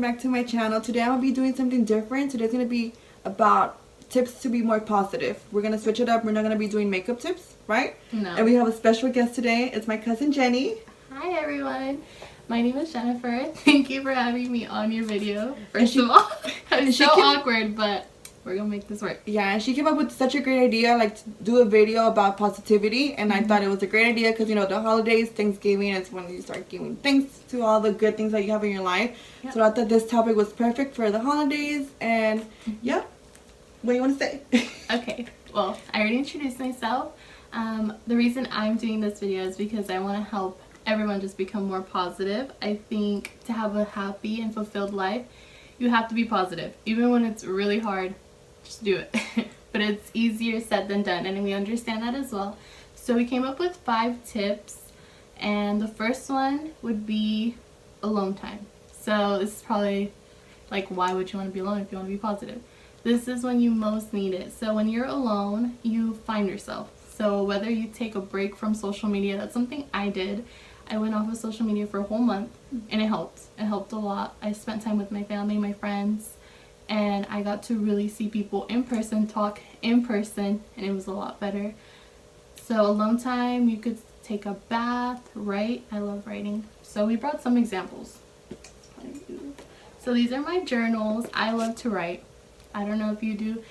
back to my channel. Today I'm going to be doing something different. Today's going to be about tips to be more positive. We're going to switch it up. We're not going to be doing makeup tips, right? No. And we have a special guest today. It's my cousin Jenny. Hi everyone. My name is Jennifer. Thank you for having me on your video. First of all, it's so awkward, but we're going to make this work. Yeah, and she came up with such a great idea, like to do a video about positivity. And I thought it was a great idea because, you know, the holidays, Thanksgiving is when you start giving thanks to all the good things that you have in your life. Yep. So I thought this topic was perfect for the holidays. And, yeah, what do you want to say? Okay, well, I already introduced myself. The reason I'm doing this video is because I want to help everyone just become more positive. I think to have a happy and fulfilled life, you have to be positive. Even when it's really hard, just do it. But it's easier said than done, and we understand that as well. So we came up with 5 tips, and the first one would be alone time. So this is probably like, why would you want to be alone if you want to be positive? This is when you most need it. So when you're alone, you find yourself. So whether you take a break from social media, that's something I did. I went off of social media for a whole month, and it helped. It helped a lot. I spent time with my family, my friends, and I got to really see people in person, talk in person, and it was a lot better. So alone time, you could take a bath, write. I love writing. So we brought some examples. So these are my journals. I love to write. I don't know if you do.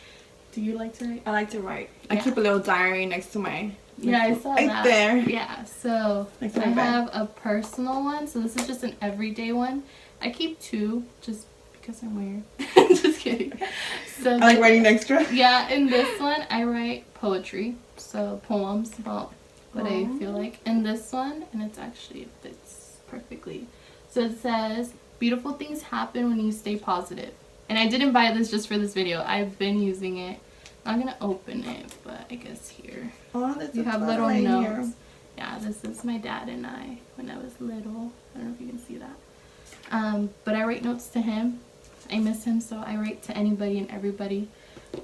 Do you like to write? I like to write. Yeah. I keep a little diary next to my... Yeah, I saw that. Right there. Yeah, so I have a personal one. So this is just an everyday one. I keep 2 just because I'm weird. Just kidding. So I like writing extra. Yeah, in this one I write poetry. So poems about what I feel like. In this one, and it fits perfectly. So it says, beautiful things happen when you stay positive. And I didn't buy this just for this video. I've been using it. I'm not gonna open it, but I guess here. Oh, that's you have little notes. Here. Yeah, this is my dad and I when I was little. I don't know if you can see that. But I write notes to him. I miss him, so I write to anybody and everybody.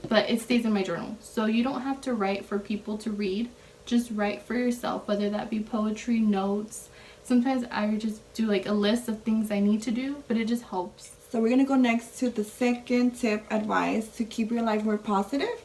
But it stays in my journal. So you don't have to write for people to read. Just write for yourself, whether that be poetry, notes. Sometimes I would just do like a list of things I need to do, but it just helps. So we're going to go next to the second tip, advice to keep your life more positive.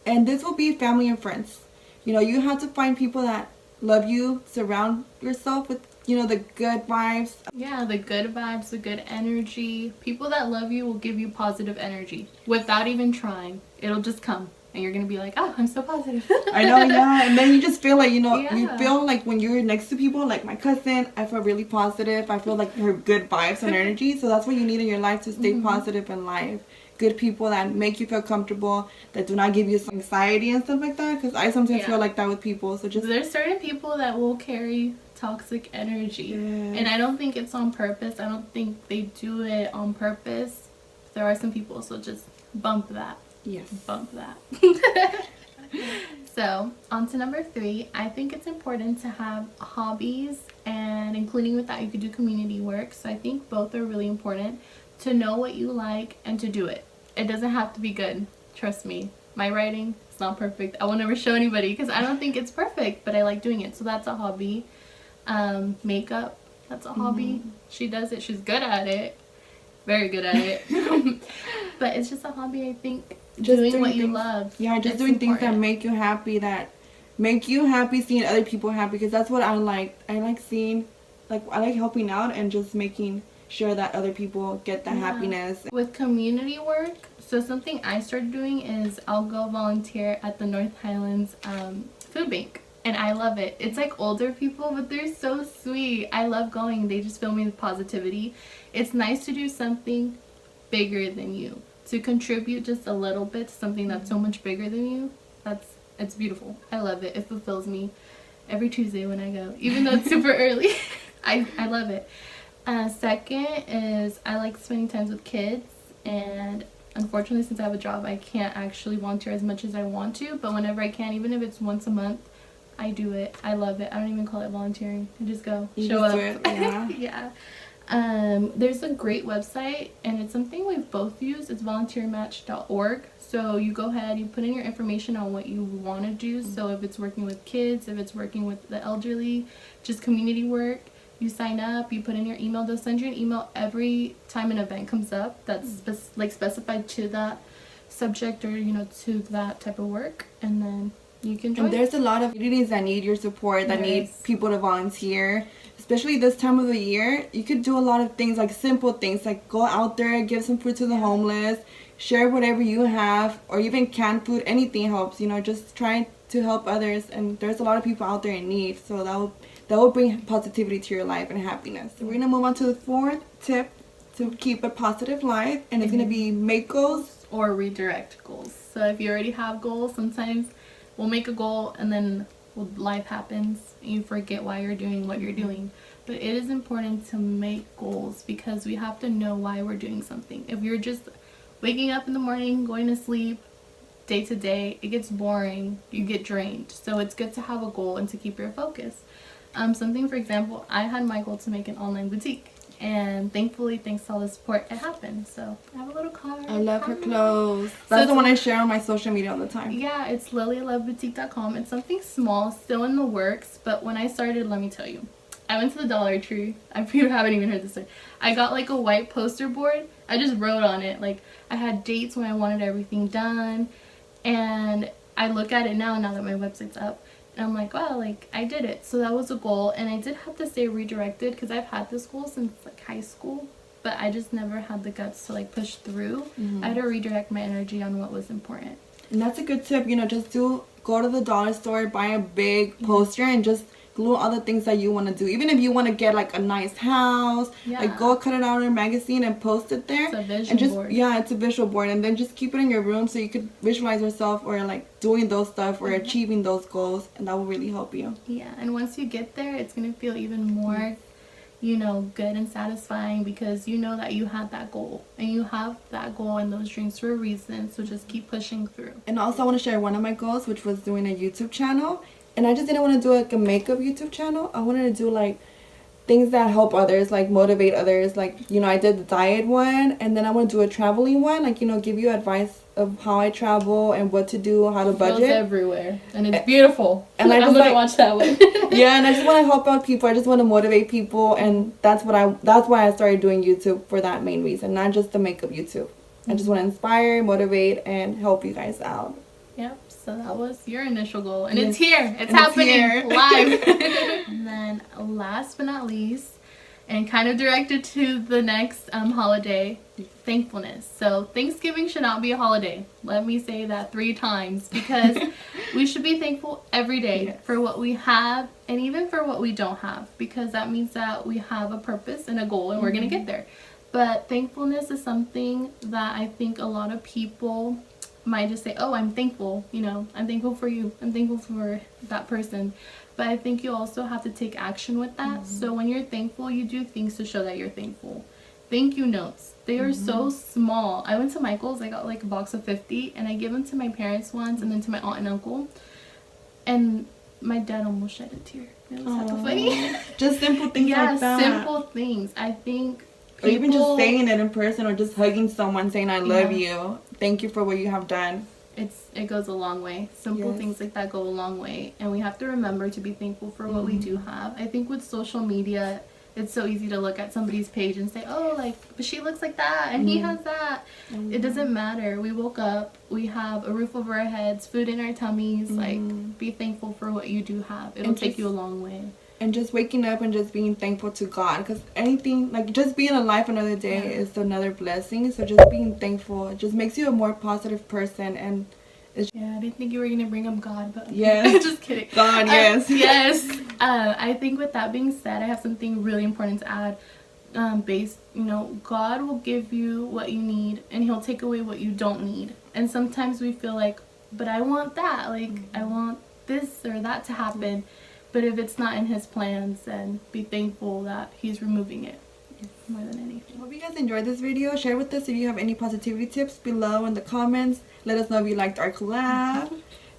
And this will be family and friends. You know, you have to find people that love you, surround yourself with, you know, the good vibes. Yeah, the good vibes, the good energy. People that love you will give you positive energy without even trying. It'll just come. And you're going to be like, oh, I'm so positive. I know, yeah. And then you just feel like, you know, you feel like when you're next to people, like my cousin, I feel really positive. I feel like her good vibes and energy. So that's what you need in your life to stay positive in life. Good people that make you feel comfortable, that do not give you some anxiety and stuff like that. Because I sometimes feel like that with people. So just there's certain people that will carry toxic energy. Yes. And I don't think it's on purpose. I don't think they do it on purpose. There are some people, so just bump that. Yes. Bump that. So, on to number 3. I think it's important to have hobbies, and including with that you could do community work. So I think both are really important, to know what you like and to do it. It doesn't have to be good. Trust me. My writing is not perfect. I will never show anybody because I don't think it's perfect, but I like doing it. So that's a hobby. Makeup, that's a hobby. She does it. She's good at it. Very good at it. But it's just a hobby, I think. Just doing what you love. Yeah, just doing things that make you happy, seeing other people happy, because that's what I like. I like seeing, I like helping out and just making sure that other people get that happiness. With community work, so something I started doing is I'll go volunteer at the North Highlands food bank. And I love it. It's like older people, but they're so sweet. I love going. They just fill me with positivity. It's nice to do something bigger than you. To contribute just a little bit to something that's so much bigger than you. It's beautiful. I love it. It fulfills me every Tuesday when I go. Even though it's super early. I love it. Second is I like spending time with kids. And unfortunately, since I have a job, I can't actually volunteer as much as I want to. But whenever I can, even if it's once a month, I do it. I love it. I don't even call it volunteering. I just go. Show up. Yeah. There's a great website, and it's something we've both used. It's volunteermatch.org. So you go ahead, you put in your information on what you want to do. So if it's working with kids, if it's working with the elderly, just community work, You sign up, you put in your email. They'll send you an email every time an event comes up that's specified to that subject or, you know, to that type of work. And then you can join. And there's a lot of communities that need your support, that need people to volunteer. Especially this time of the year, you could do a lot of things, like simple things, like go out there, give some food to the homeless, share whatever you have, or even canned food. Anything helps, you know, just try to help others. And there's a lot of people out there in need, so that will bring positivity to your life and happiness. So we're gonna move on to the fourth tip to keep a positive life, and it's gonna be make goals or redirect goals. So if you already have goals, sometimes we'll make a goal and then life happens and you forget why you're doing what you're doing. But it is important to make goals because we have to know why we're doing something. If you're just waking up in the morning, going to sleep day to day, it gets boring, you get drained. So it's good to have a goal and to keep your focus. Something, for example, I had my goal to make an online boutique, and thankfully, thanks to all the support, it happened. So I have a little card. I love her clothes. That's the one I share on my social media all the time. Yeah, it's lilyloveboutique.com. It's something small, still in the works, but when I started, let me tell you, I went to the Dollar Tree. You haven't even heard this story. I got like a white poster board. I just wrote on it. Like, I had dates when I wanted everything done, and I look at it now that my website's up. And I'm like, wow, like, I did it. So that was a goal. And I did have to stay redirected because I've had this goal since, like, high school. But I just never had the guts to, like, push through. I had to redirect my energy on what was important. And that's a good tip. You know, just go to the dollar store, buy a big poster, and just glue all the things that you want to do. Even if you want to get, like, a nice house, like, go cut it out in a magazine and post it there. It's a vision board. Yeah, it's a visual board. And then just keep it in your room so you could visualize yourself or, like, doing those stuff or achieving those goals. And that will really help you. Yeah, and once you get there, it's going to feel even more, you know, good and satisfying because you know that you had that goal. And you have that goal and those dreams for a reason. So just keep pushing through. And also I want to share one of my goals, which was doing a YouTube channel. And I just didn't want to do like a makeup YouTube channel. I wanted to do like things that help others, like motivate others. Like, you know, I did the diet one, and then I want to do a traveling one. Like, you know, give you advice of how I travel and what to do, how to budget. It goes everywhere, and it's beautiful. And I'm gonna watch that one. Yeah, and I just want to help out people. I just want to motivate people, and that's why I started doing YouTube, for that main reason, not just the makeup YouTube. I just want to inspire, motivate, and help you guys out. Yep. So that was your initial goal, and it's here. It's happening live. And then last but not least, and kind of directed to the next holiday, thankfulness. So Thanksgiving should not be a holiday. Let me say that 3 times because we should be thankful every day for what we have and even for what we don't have, because that means that we have a purpose and a goal and we're going to get there. But thankfulness is something that I think a lot of people might just say, oh, I'm thankful, you know, I'm thankful for you, I'm thankful for that person. But I think you also have to take action with that. So when you're thankful, you do things to show that you're thankful. Thank you notes, they are so small. I went to Michael's, I got like a box of 50, and I gave them to my parents once and then to my aunt and uncle, and my dad almost shed a tear. It was so funny. Just simple things like that. Simple things. I think or even just saying it in person, or just hugging someone, saying I love you, thank you for what you have done. It goes a long way. Simple things like that go a long way, and we have to remember to be thankful for what we do have. I think with social media, it's so easy to look at somebody's page and say, oh, like, but she looks like that and he has that. It doesn't matter. We woke up, we have a roof over our heads, food in our tummies. Like, be thankful for what you do have. It'll take you a long way. And just waking up and just being thankful to God, because anything, like, just being alive another day is another blessing. So just being thankful, it just makes you a more positive person. And it's I didn't think you were gonna bring up God, but just kidding. God, yes. Yes. I think with that being said, I have something really important to add. You know, God will give you what you need, and He'll take away what you don't need. And sometimes we feel like, but I want that, like, I want this or that to happen. But if it's not in His plans, then be thankful that He's removing it more than anything. Hope you guys enjoyed this video. Share with us if you have any positivity tips below in the comments. Let us know if you liked our collab.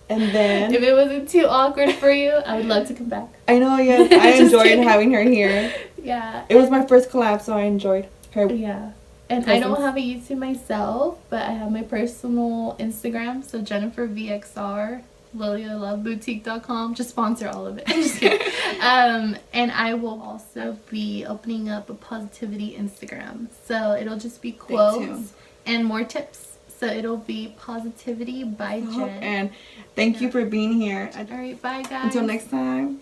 And then, if it wasn't too awkward for you, I would love to come back. I know, yes. I enjoyed having her here. Yeah. It was my first collab, so I enjoyed her. Yeah. And I don't have a YouTube myself, but I have my personal Instagram, so Jennifer VXR. LiliaLoveBoutique.com. Just sponsor all of it. I'm just kidding. And I will also be opening up a positivity Instagram. So it'll just be quotes and more tips. So it'll be Positivity by Jen. And thank you for being here. All right, bye guys. Until next time.